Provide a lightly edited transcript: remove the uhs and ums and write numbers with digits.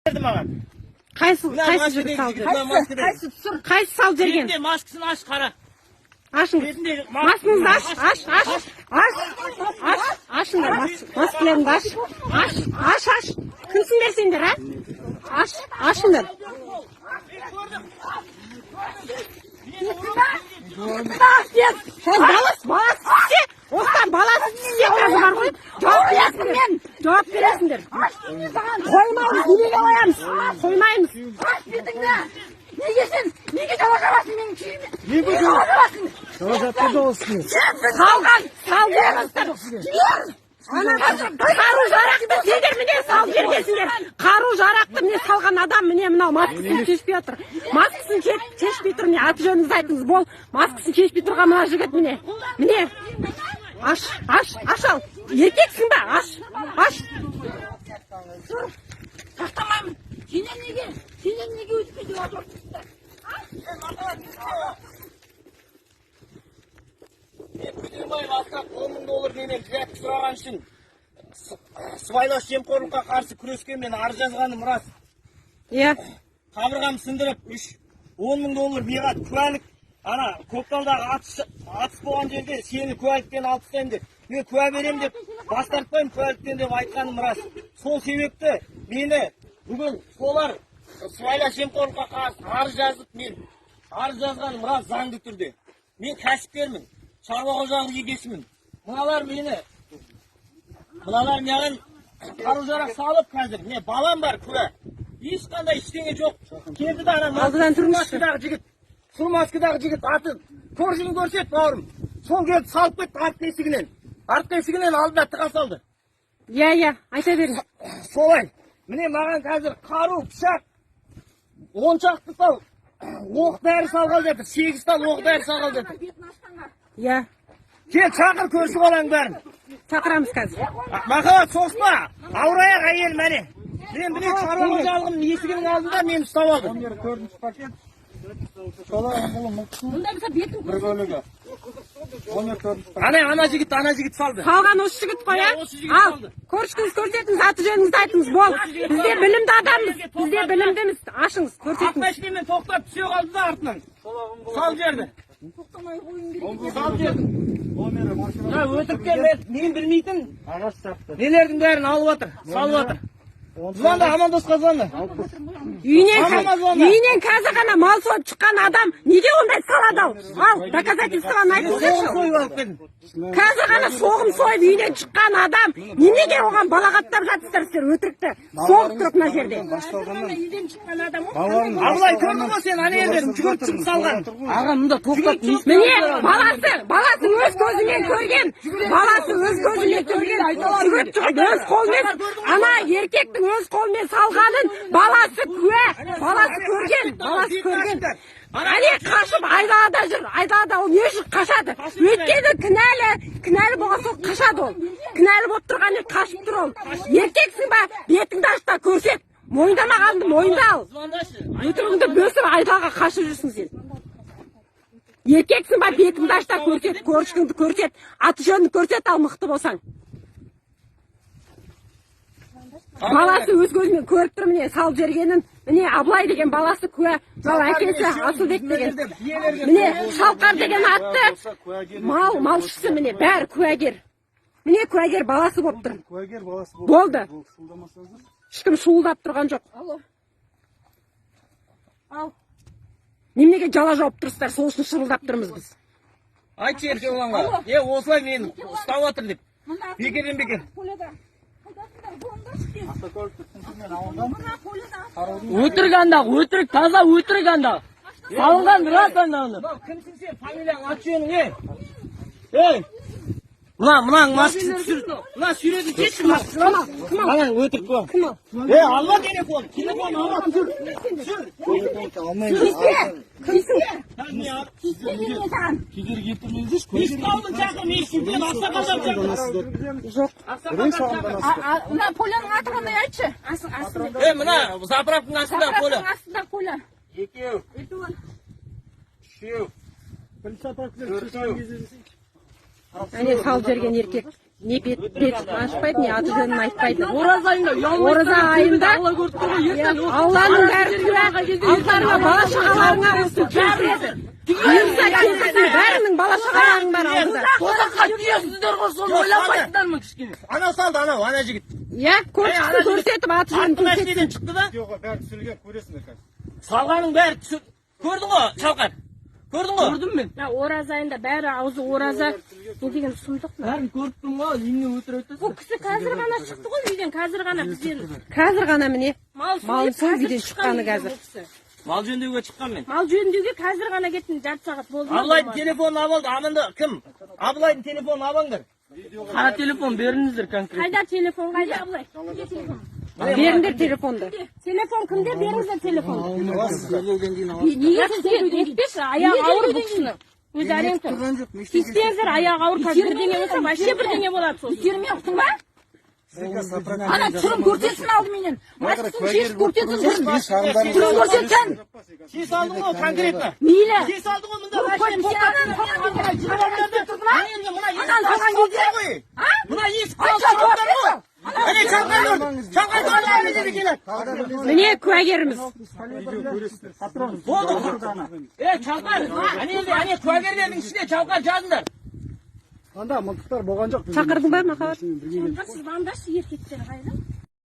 Qaysi jigit salib berdi? Qaysi salib bergan? Endi maskasini aç qara. Ашың. Маскаңды аш. Ашыңдар, маскаларыңды аш. Аш. Кімсіңдер сендер, а? Ашыңдар. Баласы түссе, осыдан баласы түссе қазы бар ғой. Жауап бересіңдер. Қоймаймыз, неге қоямыз? Қоймаймыз. Неге жала жабасың менің күйіме? Неге жала жабасың? Жала жапты да olsun. Сал беріңіздер. Қару жарақты сендер міне сал бергенсіңдер. Қару жарақты міне салған адам міне мынау маскасын шешпей отыр. Маскасын шешпей тұр. Міне аты жөніңізді айтыңыз бол. Маскасын шешпей тұрған мына жігіт міне. Міне. Аш ал. Еркексің ба? Аш. Тақтамаймын. Сенен неге өтпейді отырсыздар? Күдірбаев Асқақ $10,000 менен жәріп сұраған үшін сыбайлас жемқорлыққа қарсы күрескен мен арыз жазғаным рас. Иә. Қабырғам сындырып, $10,000 миғат куәлік. Ана Көкталдағы атыс болған жерде сені куәліктен алып тастаймын деп. Мен куә берем деп бас тартпаймын куәліктен деп айтқаным рас. Сол себепті мені бүгін солар сыбайлас жемқорлыққа қарсы арыз жазып мен арыз жазғаным рас заңды түрде. Мен кәсіпкермін. Шаруа қожалығы егесімін. Мыналар маған қару-жарақ салып қазір. Не балам бар күә. Ешқандай ештеңе жоқ. Келді де ана маскадағы жігіт. Сұр маскадағы жігіт аты көршіні көрсет бауырым. Сол келді салып кетті артқы есігінен. Артқы есігінен алдына тыға салды. Иә, айта беріңіз. Солай. Міне маған қазір қару, пышақ, 10 шақты тал оқ дәрі салғал жатыр. 8 тал оқ дәрі салғал жатыр. Иә. Кел шақыр көрші балаң бәрін. Шақырамыз қазір. Махаббат соқпа. Ауыраяқ әйел мәне. Мен білек шаруа қожалығының есігінің алдында мен ұстап алдым. 4-ші пакет. Мұнда біса бетін көрсетті. Ана жігіт салды. Қалған осы жігіт қой, а? Ал, көршіңіз көрсетіңіз, аты жөніңізді айтыңыз, бол. Бізде білімді адамыз, бізде білімдіміз. Ашыңыз, Ақ көрсетіңіз. мәшінемен тоқтап түсе қалды да артынан. Сал жерді. Тоқтамай қойын керек. Сал жерді. Өтірікке мен білмейтін нелердің бәрін алып отыр, салып отыр. Звонда, Амандосқа звонда. Үйінен қазір ғана мал сойып шыққан адам неге ондай салады ал? Ал, доказательствоны айтыңыздаршы. Қазір ғана соғым сойып үйінен шыққан адам неге оған балағаттап жатсыздар сіздер өтірікті? Соғып тұрып мына жерде. Үйден шыққан адам ол. Абылай көрдің ғой сен ана елдерін жүгіріп шығып салған. Аға, мұнда тоқтап Міне, баласы өз көзімен көрген. Баласы өз көзімен көрген. Жүгіріп шығып өз қолмен, ана еркектің өз қолмен салғанын баласы күә, баласы көрген. Әне қашып айдалада жүр, айдалада ол не үшін қашады? Өйткені кінәлі болған соң қашады ол. Кінәлі болып тұрған қашып тұр ол. Еркексің ба, бетіңді аш та көрсет. Мойындамағанды мойында ал. Өтірігіңді бөсіп айдалға қашып жүрсің сен. Еркексің ба, бетіңді аш та көрсет, көршіңді көрсет, аты жөніңді көрсет ал мықты болсаң. Баласы өз көзімен көріп тұр міне салып жергенін. Міне Абылай деген баласы күә, мынау әкесі Асылбек деген. Міне Шалқар деген атты малшысы міне бәрі куәгер. Міне куәгер баласы болып тұр. Болды. Ешкім шуылдап тұрған жоқ. Ал. Неменеге жала жауып тұрсыздар, сол үшін шырылдап тұрмыз біз. Айтшы ерке болаңға. Осылай мені ұстап отыр деп. Бекерден бекер. өтірік анда, өтірік, таза өтірік анда. Салынған рас анда оны. Кімсің сен, фамилияң, аты жөнің не? Ей! Мынаң маскасын түсір. Мына сүйретін кетші маскасын. Анаң өтірік қой. Алма телефон. Телефон алма түсір. Кедер кетірмеңіздеш, Естаудың жақыр, мен шүрден ақсақалдар жақыр. Жоқ. Мына Поляның аты қандай айтшы? Мына заправкың астында Поля. Астында Поля. Екеу. Үшеу. Төртеу. Әне салып жерген еркек. Не бет ашпайды, не аты жөнін айтпайды. Ораза айында Ораза айында Алла көріп тұр ғой, ертең Алланың бәрі күрә, алдарыңа бала шағаларыңа осы келсін. Бұйырса келсін, бәрінің бала шағаларың бар алдыда. Тозаққа түйесіздер ғой, соны ойланбайсыздар ма кішкене? Анау салды, анау, ана жігіт. Иә, көрсетіп, аты жөнін Аттың көрсетіп. мәшинеден шықты да? Жоқ, бәрі түсірілген, көресіңдер қазір. Салғаның бәрі түсір. Көрдің ғой, Шалқар? Көрдің ғой? Көрдім мен. Ораза айында бәрі аузы ораза. Не деген сұмдық. Бәрін көріп тұрмын ғой, емне өтірік Бұл кісі қазір ғана шықты ғой үйден, қазір ғана бізден. Қазір ғана міне. Мал Малын сойып, сойып қазір үйден шыққаны шыққан қазір. бұл кісі. Мал жөндеуге шыққан мен. Мал жөндеуге қазір ғана кеттім, жарты сағат болды. Абылайдың телефонын алды, аманды кім? Абылайдың телефонын алыңдар. Қара телефон беріңіздер конкретно. Қайда телефон, қайда Абылай? Неге телефон? Беріңдер телефонды. Телефон кімде? Беріңіздер телефон. Неге Етпеші, аяғы ауыр бұл кісінің. Өзі әрең тұр. Тиіспеңіздер, аяғы ауыр қазір бірдеңе болса, вообще бірдеңе болады сол. Итермей ұқтың ба? Ана түрін көрсетсін алдыменен. Маскасын шешіп көрсетсін түрін. Түрін көрсетсін. Сен салдың ғой конкретно. Мейлі. Сен салдың ғой мұнда. Мына есік Міне куәгеріміз. Чалқар, әне куәгерлердің ішіне Чалқар жазыңдар. Анда мылтықтар болған жоқ. Шақырдың ба махаббат? Сіз звондашы еркектер қайда?